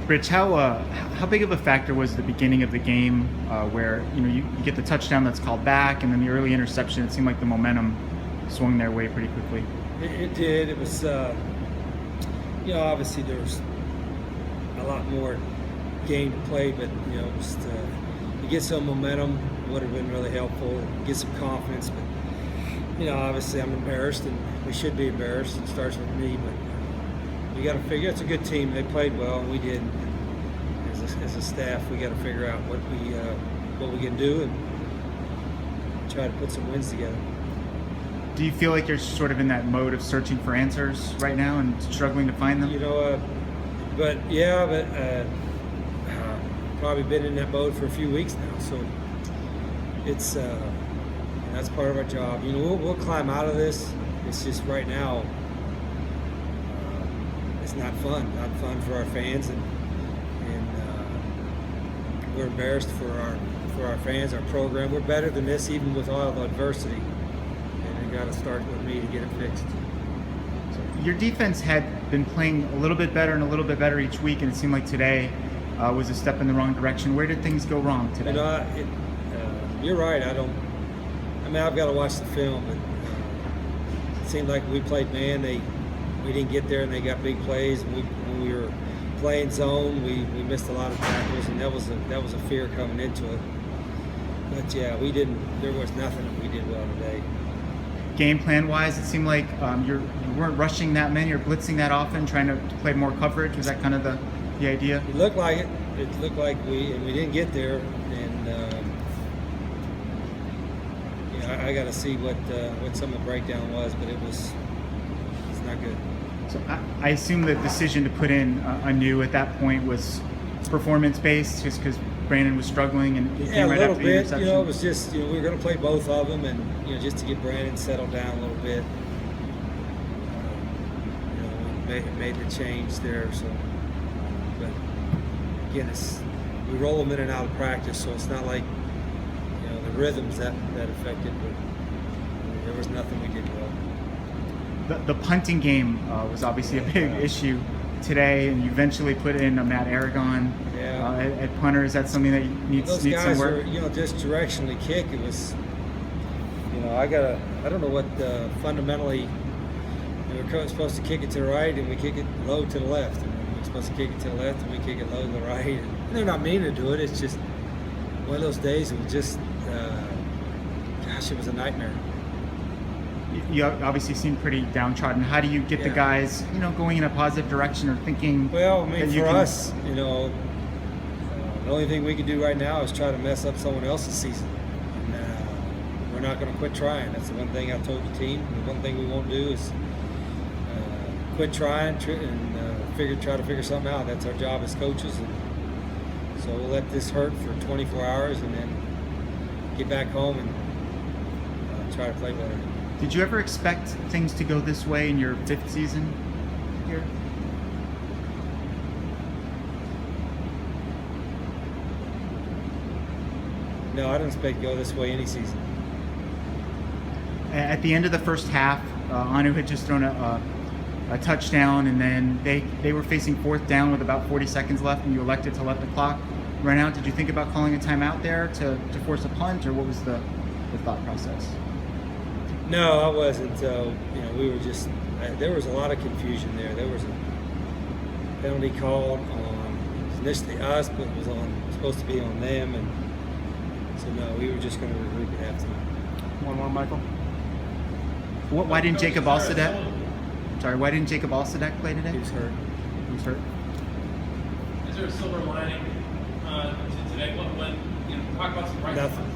Rich, how big of a factor was the beginning of the game, where you get the touchdown that's called back, and then the early interception? It seemed like the momentum swung their way pretty quickly. It did. It was, obviously there was a lot more game to play, but just to get some momentum would have been really helpful. Get some confidence, but obviously I'm embarrassed, and we should be embarrassed. It starts with me, but you got to figure it's a good team. They played well, and we did. As a staff, we got to figure out what we can do and try to put some wins together. Do you feel like you're sort of in that mode of searching for answers right now and struggling to find them? Probably been in that mode for a few weeks now. So it's that's part of our job. We'll climb out of this. It's just right now. It's not fun. Not fun for our fans, and we're embarrassed for our fans, our program. We're better than this, even with all the adversity. And it got to start with me to get it fixed. So your defense had been playing a little bit better and a little bit better each week, and it seemed like today was a step in the wrong direction. Where did things go wrong today? You're right. I've got to watch the film, but it seemed like we played man. We didn't get there, and they got big plays. When we were playing zone, we missed a lot of tackles, and that was a fear coming into it. But yeah, there was nothing that we did well today. Game plan wise, it seemed like you weren't rushing that many or blitzing that often, trying to play more coverage. Was that kind of the idea? It looked like it. It looked like we didn't get there, and I got to see what some of the breakdown was, but it's not good. So I assume the decision to put in Anu at that point was performance-based, just because Brandon was struggling and he came right after the interception? It was just we were going to play both of them, and just to get Brandon settled down a little bit. Made the change there. So, but again, we roll them in and out of practice, so it's not like the rhythms that affected. But there was nothing we did well. The punting game was obviously a big issue today, and you eventually put in Matt Aragon at punter. Is that something that needs some work? Those guys just directionally kick. It was, I don't know what fundamentally, we're supposed to kick it to the right, and we kick it low to the left. And we're supposed to kick it to the left, and we kick it low to the right. And they're not meaning to do it. It's just one of those days. It was just, it was a nightmare. You obviously seem pretty downtrodden. How do you get the guys, going in a positive direction or thinking? Well, for us, the only thing we can do right now is try to mess up someone else's season. And we're not going to quit trying. That's the one thing I told the team. The one thing we won't do is quit trying and try to figure something out. That's our job as coaches. And so we'll let this hurt for 24 hours and then get back home and try to play better. Did you ever expect things to go this way in your 5th season here? No, I didn't expect to go this way any season. At the end of the first half, Anu had just thrown a touchdown, and then they were facing 4th down with about 40 seconds left, and you elected to let the clock run out. Did you think about calling a timeout there to force a punt, or what was the thought process? No, I wasn't. We were just. There was a lot of confusion there. There was a penalty called on initially us, but it was supposed to be on them, and so no, we were just going to regroup at halftime. One more, Michael. Why didn't Jacob Alsadek? Sorry, why didn't Jacob Alsadek play today? He was hurt. He was hurt. Is there a silver lining to today? Talk about some bright spots. Nothing.